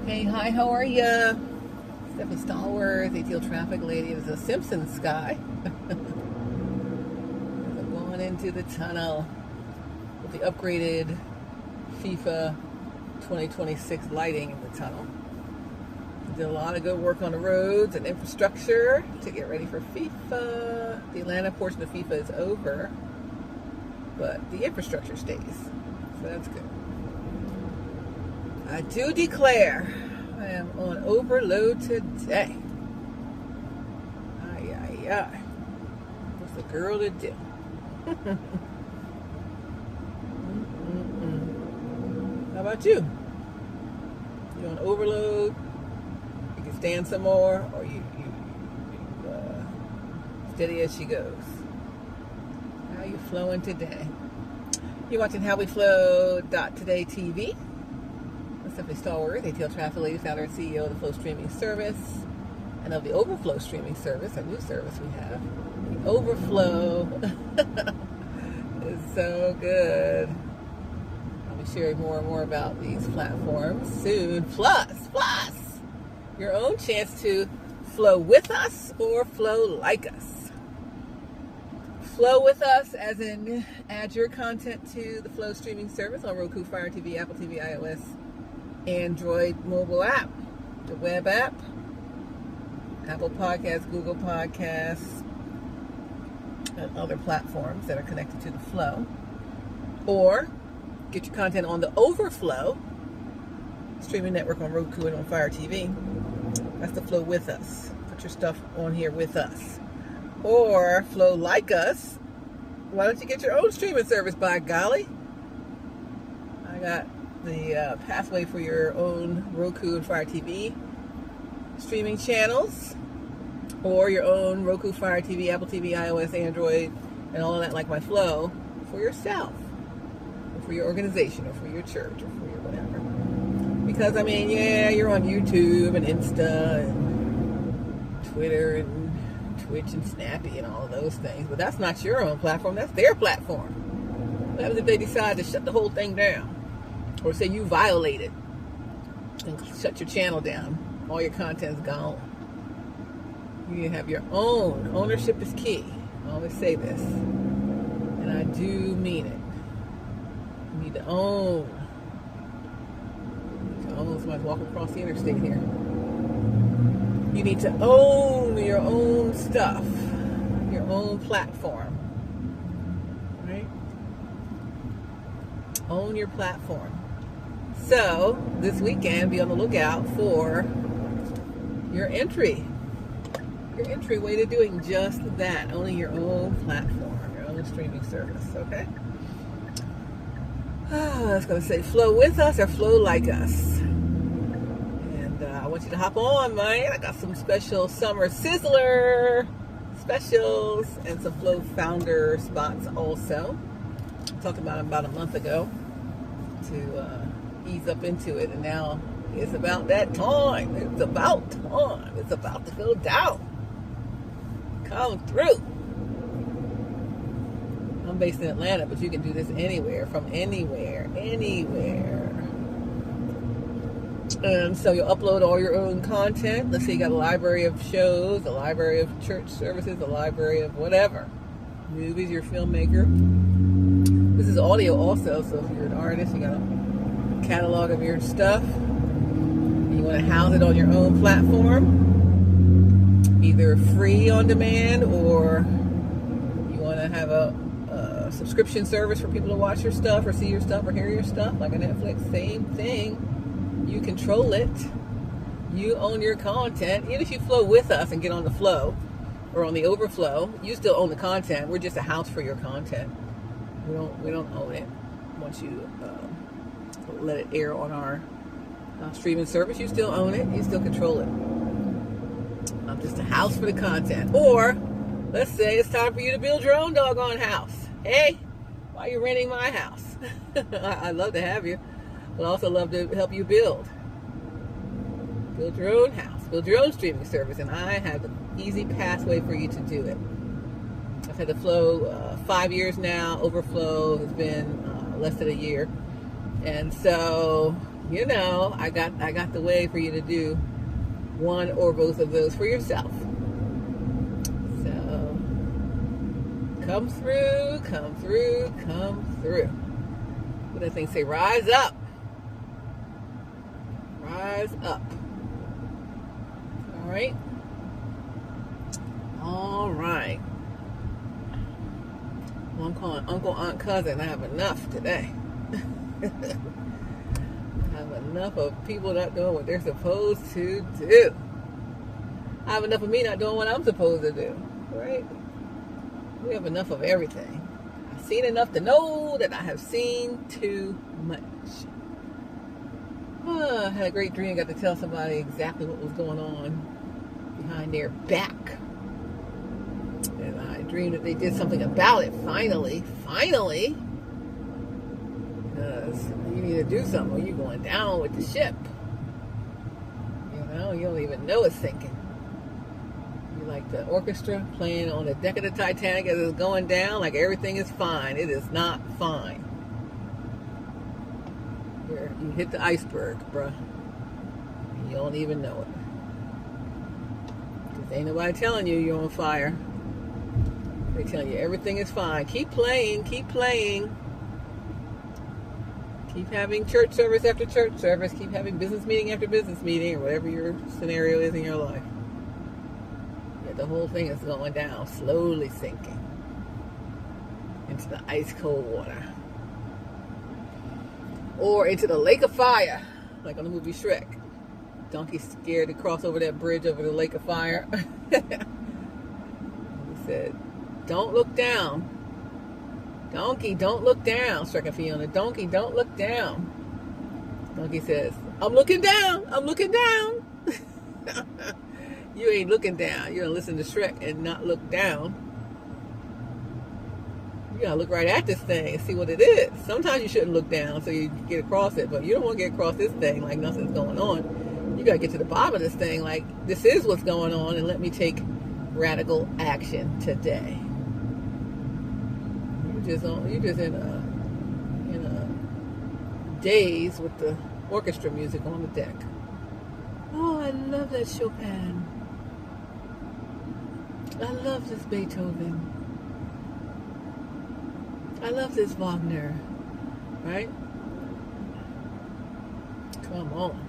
Hey, hi, how are ya? Stephanie Stallworth, ATL Traffic Lady. It was a Simpsons sky. I'm going into the tunnel with the upgraded FIFA 2026 lighting in the tunnel. Did a lot of good work on the roads and infrastructure to get ready for FIFA. The Atlanta portion of FIFA is over, but the infrastructure stays, so that's good. I do declare I am on overload today. Ay. What's the girl to do? How about you? You on overload? You can stand some more, or you steady as she goes? How you flowing today? You're watching How We Flow Today TV. Stephanie Stallworth, ATL Traffic Lady, founder and CEO of the Flow Streaming Service and of the Overflow Streaming Service, a new service we have. The Overflow is so good. I'll be sharing more and more about these platforms soon. Plus, your own chance to flow with us or flow like us. Flow with us as in add your content to the Flow Streaming Service on Roku, Fire TV, Apple TV, iOS, Android mobile app, the web app, Apple Podcasts, Google Podcasts, and other platforms that are connected to the Flow. Or get your content on the Overflow streaming network on Roku and on Fire TV. That's the Flow with us. Put your stuff on here with us. Or flow like us. Why don't you get your own streaming service, by golly? I got the pathway for your own Roku and Fire TV streaming channels, or your own Roku, Fire TV, Apple TV, iOS, Android, and all of that, like my Flow, for yourself, or for your organization, or for your church, or for your whatever. Because, I mean, yeah, you're on YouTube and Insta and Twitter and Twitch and Snappy and all of those things, but that's not your own platform, that's their platform. What happens if they decide to shut the whole thing down? Or say you violate it and shut your channel down. All your content's gone. You need to have your own. Ownership is key. I always say this. And I do mean it. You need to own. You need to own. Somebody's walking across the interstate here. You need to own your own stuff. Your own platform. Right? Own your platform. So, this weekend, be on the lookout for your entry. Your entryway to doing just that. Owning your own platform, your own streaming service, okay? I was going to say flow with us or flow like us. And I want you to hop on, man. I got some special summer sizzler specials and some Flow Founder spots also. I talked about them about a month ago to ease up into it, and now it's about that time. It's about time. It's about to go down. Come through. I'm based in Atlanta, but you can do this anywhere, from anywhere. And so you'll upload all your own content. Let's say you got a library of shows, a library of church services, a library of whatever. Movies, you're a filmmaker. This is audio also, so if you're an artist, you got a catalog of your stuff. You want to house it on your own platform, either free on demand, or you want to have a subscription service for people to watch your stuff or see your stuff or hear your stuff, like a Netflix. Same thing. You control it. You own your content. Even if you flow with us and get on the Flow or on the Overflow, you still own the content. We're just a house for your content. We don't own it. Once you let it air on our streaming service, you still own it. You still control it. I'm just a house for the content. Or let's say it's time for you to build your own doggone house. Hey, why are you renting my house? I'd love to have you, but I also love to help you build your own house, build your own streaming service, and I have the easy pathway for you to do it. I've had the Flow 5 years now. Overflow has been less than a year. And so you know, I got the way for you to do one or both of those for yourself. So come through, come through, come through. What does that thing say? Rise up. Rise up. All right. All right. Well, I'm calling uncle, aunt, cousin. I have enough today. I have enough of people not doing what they're supposed to do. I have enough of me not doing what I'm supposed to do. Right? We have enough of everything. I've seen enough to know that I have seen too much. I had a great dream. Got to tell somebody exactly what was going on behind their back. And I dreamed that they did something about it. Finally. Because you need to do something or you're going down with the ship. You know, you don't even know it's sinking. You're like the orchestra playing on the deck of the Titanic as it's going down, like everything is fine. It is not fine. You hit the iceberg, bruh. You don't even know it. Because ain't nobody telling you you're on fire. They telling you everything is fine. Keep playing, keep playing. Keep having church service after church service. Keep having business meeting after business meeting, or whatever your scenario is in your life. Yet the whole thing is going down, slowly sinking into the ice cold water. Or into the lake of fire, like on the movie Shrek. Donkey's scared to cross over that bridge over the lake of fire. He said, don't look down. Donkey, don't look down. Shrek and Fiona, Donkey, don't look down. Donkey says, I'm looking down. I'm looking down. You ain't looking down. You're going to listen to Shrek and not look down. You gotta look right at this thing and see what it is. Sometimes you shouldn't look down so you get across it, but you don't want to get across this thing like nothing's going on. You gotta get to the bottom of this thing like this is what's going on, and let me take radical action today. You just in a daze with the orchestra music on the deck. Oh, I love that Chopin. I love this Beethoven. I love this Wagner, right? Come on.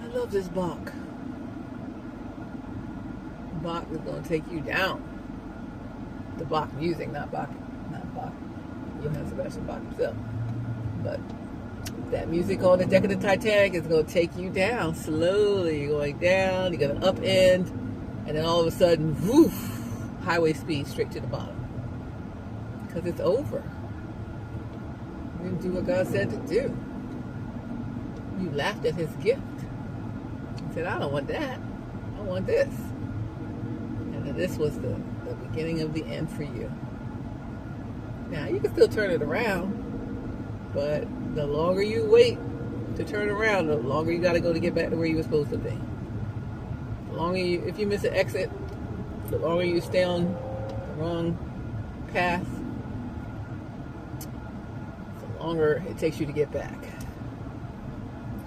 I love this Bach. Bach is going to take you down. The Bach music, not Bach. Johann Sebastian Bach himself. But that music on the deck of the Titanic is going to take you down slowly. You're going down, you got an upend, and then all of a sudden, woof. Highway speed straight to the bottom. Because it's over. You didn't do what God said to do. You laughed at his gift. He said, I don't want that. I want this. And then this was the beginning of the end for you. Now, you can still turn it around. But the longer you wait to turn around, the longer you got to go to get back to where you were supposed to be. The longer if you miss an exit, the longer you stay on the wrong path, the longer it takes you to get back.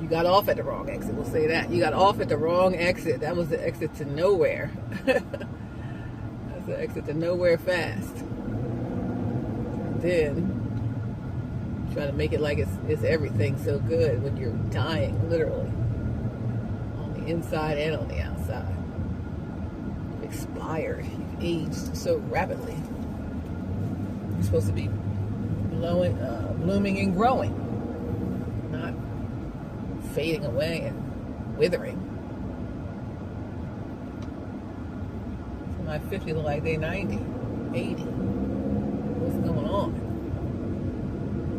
You got off at the wrong exit. We'll say that. You got off at the wrong exit. That was the exit to nowhere. That's the exit to nowhere fast. And then try to make it like it's everything so good when you're dying, literally, on the inside and on the outside. Expired. You've aged so rapidly. You're supposed to be blooming and growing, not fading away and withering. So my 50 look like they 90, 80. What's going on?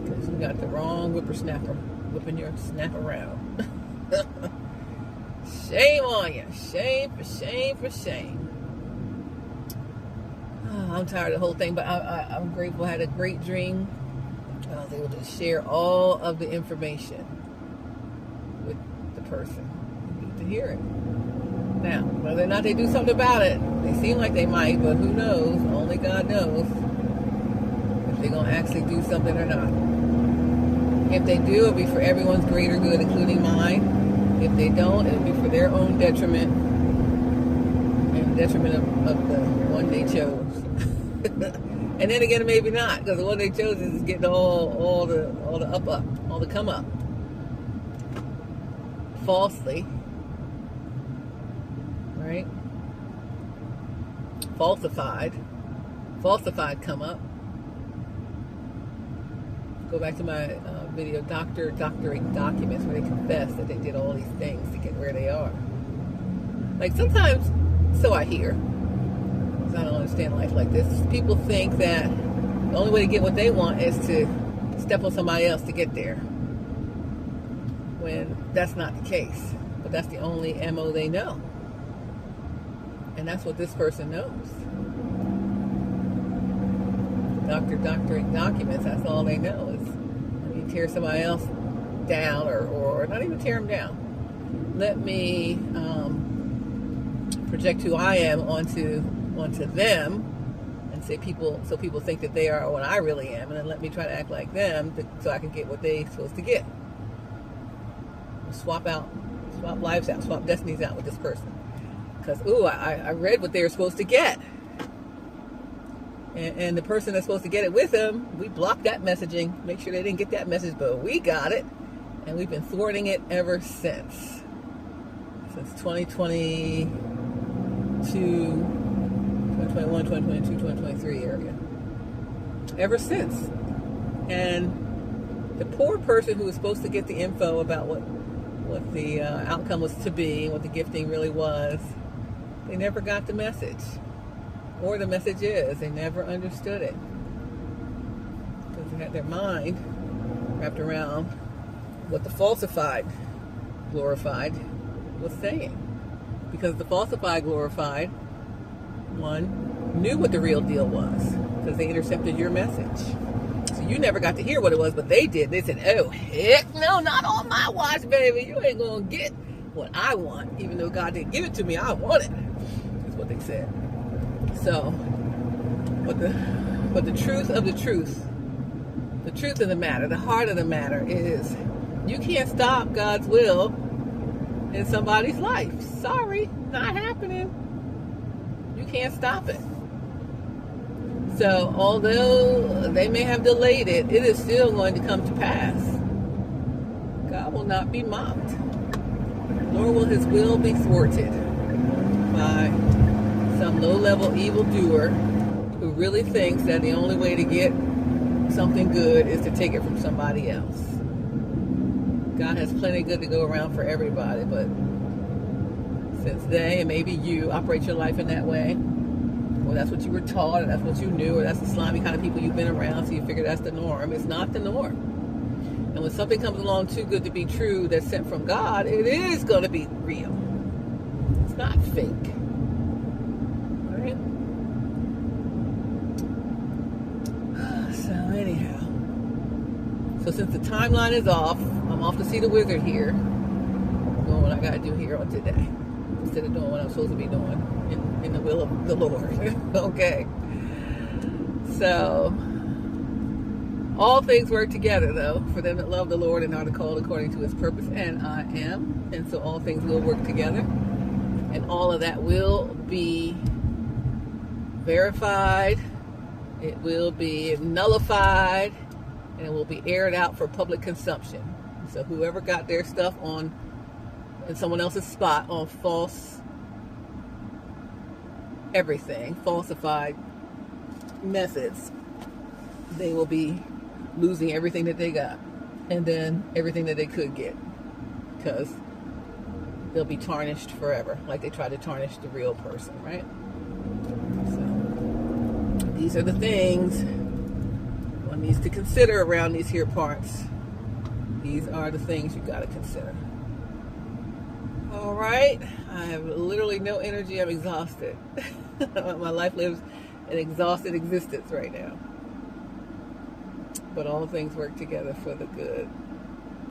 Because you got the wrong whippersnapper whipping your snap around. Shame on you. Shame for shame for shame. I'm tired of the whole thing, but I'm grateful. I had a great dream. I was able to share all of the information with the person who needs to hear it. Now, whether or not they do something about it, they seem like they might, but who knows? Only God knows if they're going to actually do something or not. If they do, it'll be for everyone's greater good, including mine. If they don't, it'll be for their own detriment and detriment of the one they chose. And then again, maybe not, because the one they chose is getting all the all the come up falsely, right? Falsified come up. Go back to my video, doctoring documents, where they confess that they did all these things to get where they are. Like sometimes, so I hear, because I don't understand life like this, people think that the only way to get what they want is to step on somebody else to get there, when that's not the case. But that's the only MO they know. And that's what this person knows. Doctoring documents, that's all they know is let me tear somebody else down, or not even tear them down. Let me project who I am onto them, and say so people think that they are what I really am, and then let me try to act like them so I can get what they're supposed to get. Swap lives out, swap destinies out with this person. Because, I read what they were supposed to get. And the person that's supposed to get it with them, we blocked that messaging, make sure they didn't get that message, but we got it. And we've been thwarting it ever since 2022, 2021, 2022, 2023 area. Ever since. And the poor person who was supposed to get the info about what the outcome was to be, what the gifting really was, they never got the message. Or the message is, they never understood it. Because they had their mind wrapped around what the falsified, glorified was saying. Because the falsified, glorified one knew what the real deal was. Because they intercepted your message. So you never got to hear what it was, but they did. They said, oh, heck no, not on my watch, baby. You ain't going to get what I want. Even though God didn't give it to me, I want it. That's what they said. So, but the truth of the truth of the matter, the heart of the matter is, you can't stop God's will in somebody's life. Sorry, not happening. You can't stop it. So, although they may have delayed it, it is still going to come to pass. God will not be mocked, nor will his will be thwarted by some low-level evildoer who really thinks that the only way to get something good is to take it from somebody else. God has plenty good to go around for everybody, but since they, and maybe you, operate your life in that way, well, that's what you were taught, or that's what you knew, or that's the slimy kind of people you've been around, so you figure that's the norm. It's not the norm. And when something comes along too good to be true that's sent from God, it is going to be real. It's not fake. So anyhow, so since the timeline is off, I'm off to see the wizard here, doing what I got to do here on today, instead of doing what I'm supposed to be doing in the will of the Lord. Okay. So all things work together, though, for them that love the Lord and are called according to his purpose, and I am. And so all things will work together, and all of that will be verified. It will be nullified, and it will be aired out for public consumption. So whoever got their stuff in someone else's spot on false everything, falsified methods, they will be losing everything that they got, and then everything that they could get, because they'll be tarnished forever, like they tried to tarnish the real person, right? These are the things one needs to consider around these here parts. These are the things you got to consider. All right. I have literally no energy. I'm exhausted. My life lives an exhausted existence right now. But all things work together for the good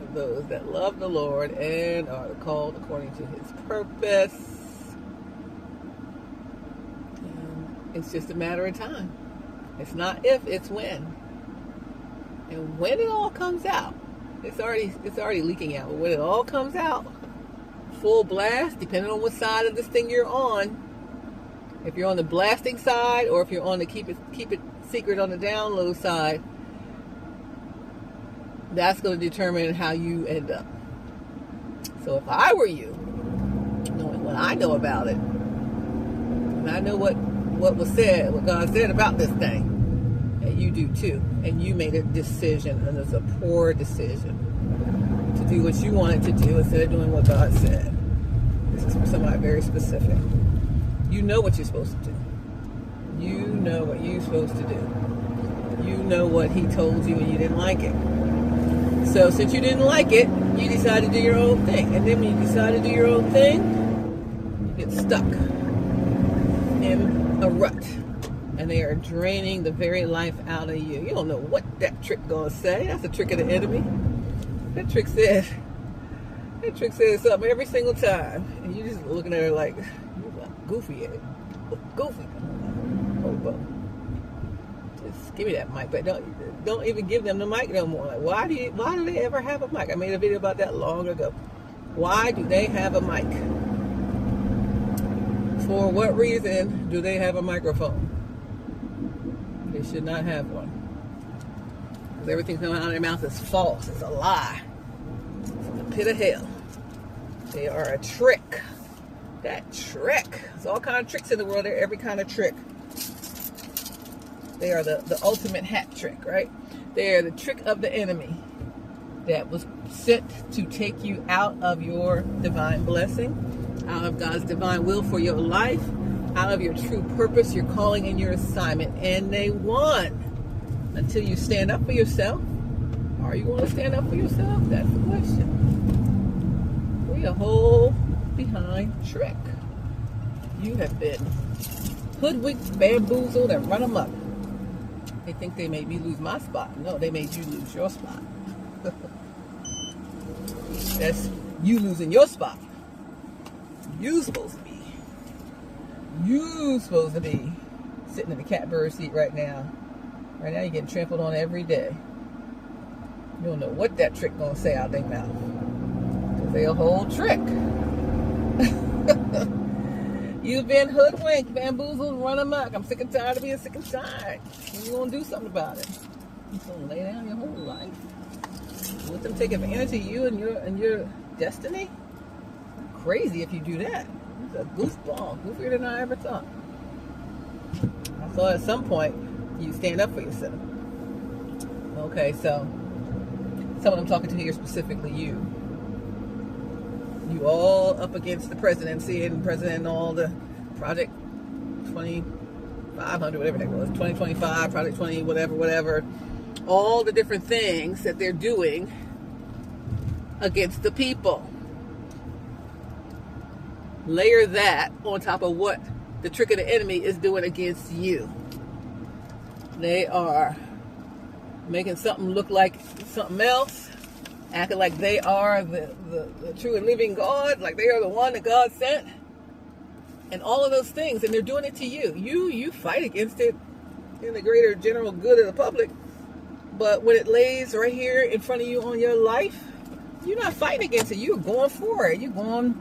of those that love the Lord and are called according to his purpose. It's just a matter of time. It's not if, it's when. And when it all comes out It's already leaking out. But when it all comes out, full blast, depending on what side of this thing you're on, if you're on the blasting side or if you're on the keep it secret on the download side, that's going to determine how you end up. So if I were you, knowing what I know about it, and I know what was said, what God said about this thing, and you do too, and you made a decision, and it's a poor decision to do what you wanted to do instead of doing what God said. This is for somebody very specific. You know what you're supposed to do. You know what you're supposed to do. You know what He told you and you didn't like it. So since you didn't like it, you decided to do your own thing. And then when you decide to do your own thing, you get stuck in a rut. And they are draining the very life out of you. You don't know what that trick gonna say. That's a trick of the enemy. That trick says something every single time. And you're just looking at her like, you're like goofy at it. Goofy. Oh, just give me that mic, but don't even give them the mic no more. Like, why do they ever have a mic? I made a video about that long ago. Why do they have a mic? For what reason do they have a microphone? They should not have one. Because everything coming out of their mouth is false. It's a lie. It's from the pit of hell. They are a trick. That trick. There's all kind of tricks in the world. They're every kind of trick. They are the ultimate hat trick, right? They are the trick of the enemy that was sent to take you out of your divine blessing, out of God's divine will for your life, out of your true purpose, your calling, and your assignment. And they won until you stand up for yourself. Are you going to stand up for yourself? That's the question. We a whole behind trick. You have been hoodwinked, bamboozled, and run amok. They think they made me lose my spot. No, they made you lose your spot. That's you losing your spot. You supposed to be sitting in the catbird seat right now. Right now you're getting trampled on every day. You don't know what that trick gonna say out their mouth. Because they a whole trick. You've been hoodwinked, bamboozled, run amok. I'm sick and tired of being sick and tired. And you're going to do something about it. You're going to lay down your whole life. Let them take advantage of you and your destiny? Crazy if you do that. It's a goofball. Goofier than I ever thought. I thought at some point you stand up for yourself. Okay, so someone I'm talking to here, specifically you. You all up against the presidency and president and all the Project 2500, whatever that was, 2025, Project 20, whatever. All the different things that they're doing against the people. Layer that on top of what the trick of the enemy is doing against you. They are making something look like something else. Acting like they are the true and living God, like they are the one that God sent, and all of those things, and they're doing it to you. You fight against it in the greater general good of the public, but when it lays right here in front of you on your life, you're not fighting against it. You're going for it. You're going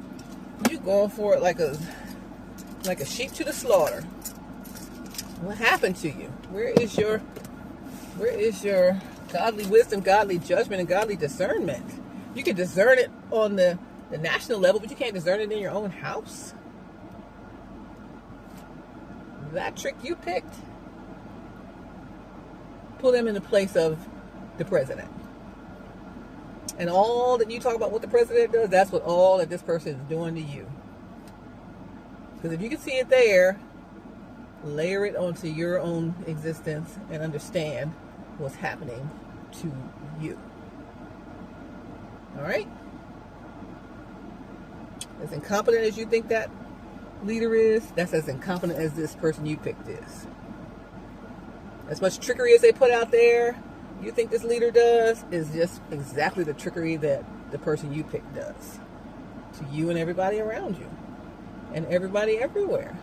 for it like a sheep to the slaughter. What happened to you? Where is your godly wisdom, godly judgment, and godly discernment? You can discern it on the national level, but you can't discern it in your own house. That trick you picked, put them in the place of the president. And all that you talk about what the president does, that's what all that this person is doing to you. Because if you can see it there, layer it onto your own existence and understand what's happening to you. All right? As incompetent as you think that leader is, that's as incompetent as this person you picked is. As much trickery as they put out there, you think this leader does, is just exactly the trickery that the person you picked does to you and everybody around you and everybody everywhere.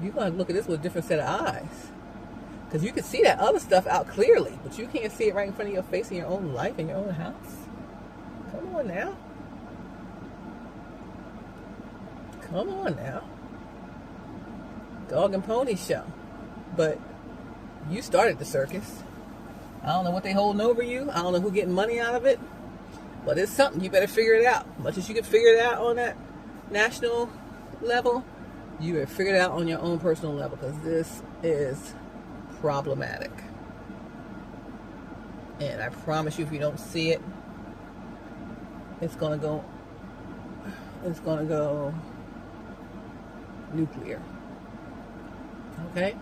You're going to look at this with a different set of eyes. Because you can see that other stuff out clearly, but you can't see it right in front of your face in your own life, in your own house. Come on now. Come on now. Dog and pony show. But you started the circus. I don't know what they holding over you. I don't know who getting money out of it. But it's something. You better figure it out. Much as you can figure it out on that national level, you better figure it out on your own personal level, because this is problematic. And I promise you, if you don't see it, it's gonna go nuclear. Okay?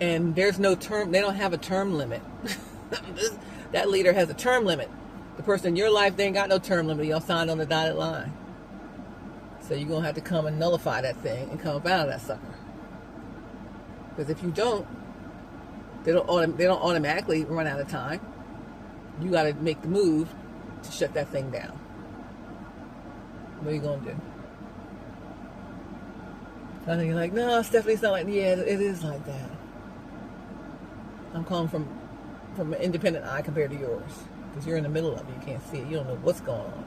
And there's no term, they don't have a term limit. That leader has a term limit. The person in your life, they ain't got no term limit. Y'all signed on the dotted line. So you're going to have to come and nullify that thing and come up out of that sucker. Because if you don't, they don't automatically run out of time. You got to make the move to shut that thing down. What are you going to do? I think you're like, no, Stephanie, it's not like, yeah, it is like that. I'm calling from an independent eye compared to yours. Because you're in the middle of it. You can't see it. You don't know what's going on.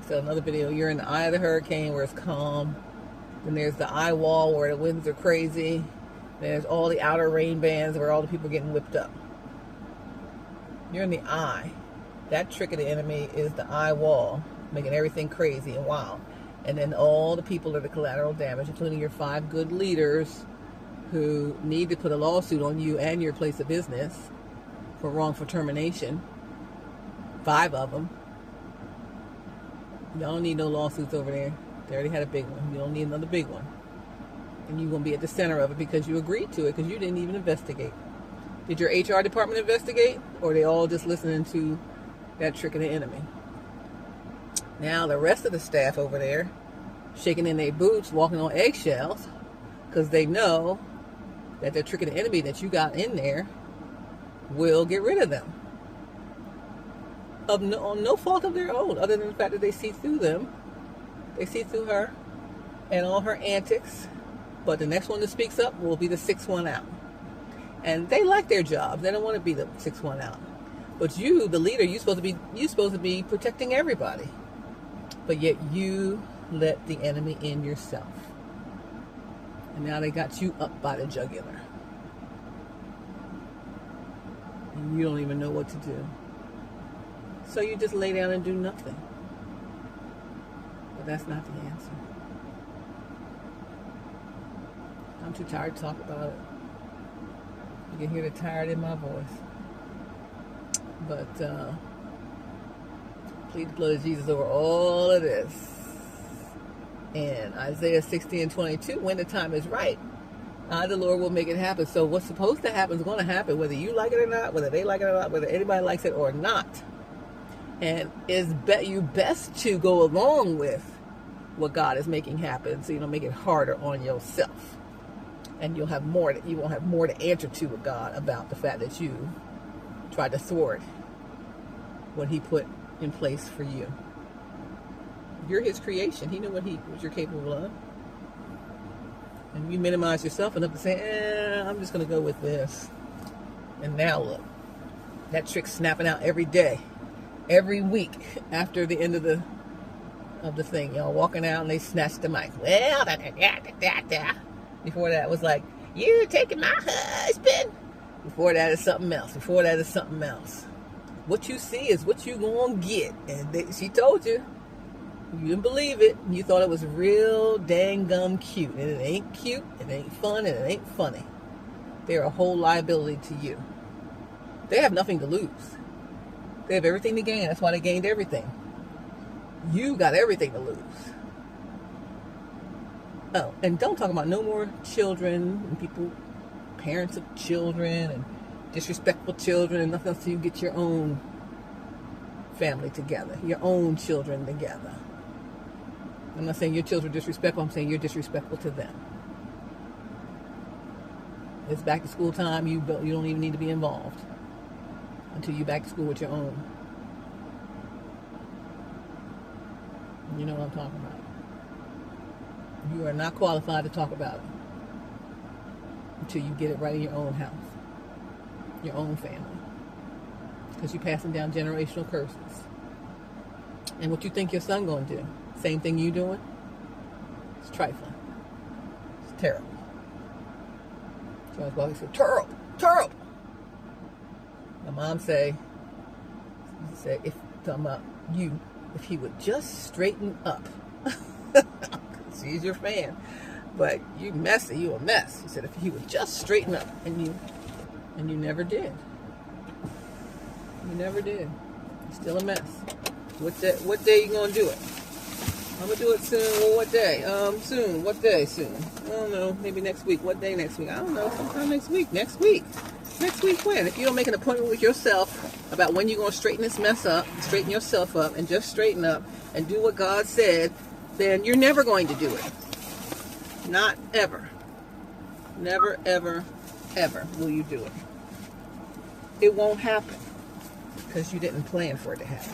So another video, you're in the eye of the hurricane where it's calm. Then there's the eye wall where the winds are crazy. Then there's all the outer rain bands where all the people are getting whipped up. You're in the eye. That trick of the enemy is the eye wall, making everything crazy and wild. And then all the people are the collateral damage, including your 5 good leaders who need to put a lawsuit on you and your place of business for wrongful termination. 5 of them. Y'all don't need no lawsuits over there. They already had a big one. You don't need another big one. And you're going to be at the center of it because you agreed to it, because you didn't even investigate. Did your HR department investigate? Or are they all just listening to that trick of the enemy? Now the rest of the staff over there, shaking in their boots, walking on eggshells, because they know that the trick of the enemy that you got in there will get rid of them. On no fault of their own, other than the fact that they see through them. They see through her and all her antics. But the next one that speaks up will be the 6th one out. And they like their jobs. They don't want to be the 6th one out. But you, the leader, you're supposed to be protecting everybody. But yet you let the enemy in yourself. And now they got you up by the jugular. And you don't even know what to do. So you just lay down and do nothing. But that's not the answer. I'm too tired to talk about it. You can hear the tired in my voice. But plead the blood of Jesus over all of this. And Isaiah 60:22, when the time is right, I, the Lord, will make it happen. So what's supposed to happen is going to happen, whether you like it or not, whether they like it or not, whether anybody likes it or not. And it's you best to go along with what God is making happen, so you don't make it harder on yourself. And you won't have more to answer to with God about the fact that you tried to thwart what He put in place for you. You're His creation. He knew what you're capable of. And you minimize yourself enough to say, I'm just going to go with this. And now look, that trick's snapping out every day, every week after the end of the thing. Y'all walking out and they snatch the mic. Well, Before that it was like, you're taking my husband. Before that is something else. Before that is something else. What you see is what you gonna get. And she told you. You didn't believe it. You thought it was real dang gum cute. And it ain't cute, it ain't fun, and it ain't funny. They're a whole liability to you. They have nothing to lose. They have everything to gain. That's why they gained everything. You got everything to lose. Oh, and don't talk about no more children and people, parents of children and disrespectful children and nothing else till you get your own family together, your own children together. I'm not saying your children are disrespectful, I'm saying you're disrespectful to them. It's back to school time, you don't even need to be involved until you're back to school with your own. You know what I'm talking about. You are not qualified to talk about it. until you get it right in your own house, your own family. Because you're passing down generational curses. And what you think your son going to do? Same thing you doing? It's trifling. It's terrible. So that's why we say, terrible, terrible. My mom say if he would just straighten up. She's your fan. But you messy, you a mess. He said if he would just straighten up, and you never did. You never did. You're still a mess. What day you gonna do it? I'm gonna do it soon. Well, what day? Soon. What day? Soon. I don't know. Maybe next week. What day next week? I don't know. Sometime next week. Next week. Next week when? If you don't make an appointment with yourself about when you're gonna straighten this mess up, straighten yourself up, and just straighten up and do what God said, then you're never going to do it. Not ever. Never, ever, ever will you do it. It won't happen because you didn't plan for it to happen.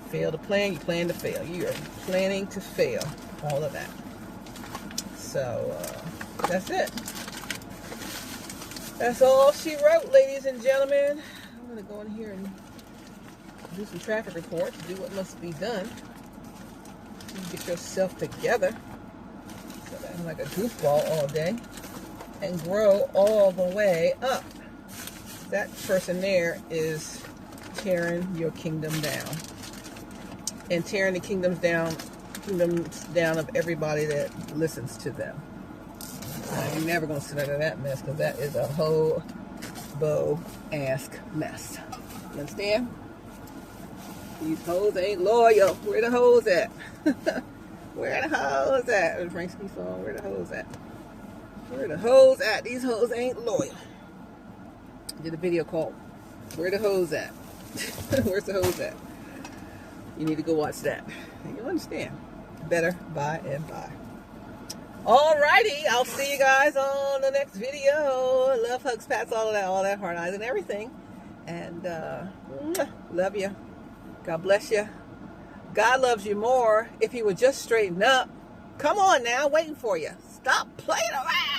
You fail to plan, you plan to fail. You are planning to fail. All of that. So, that's it. That's all she wrote, ladies and gentlemen. I'm going to go in here and do some traffic reports, do what must be done. You get yourself together. So that I'm like a goofball all day. And grow all the way up. That person there is tearing your kingdom down. And tearing the kingdoms down of everybody that listens to them. You're never going to sit out of that mess because that is a ho-bo-ass mess. You understand? These hoes ain't loyal. Where the hoes at? Where the hoes at? There's Frankie song. Where the hoes at? Where the hoes at? These hoes ain't loyal. Did a video called Where the Hoes At? Where's the hoes at? You need to go watch that. And you'll understand better by and by. Alrighty, I'll see you guys on the next video. Love, hugs, pats, all that, heart eyes and everything. And love you. God bless you. God loves you more if he would just straighten up. Come on now, waiting for you. Stop playing around.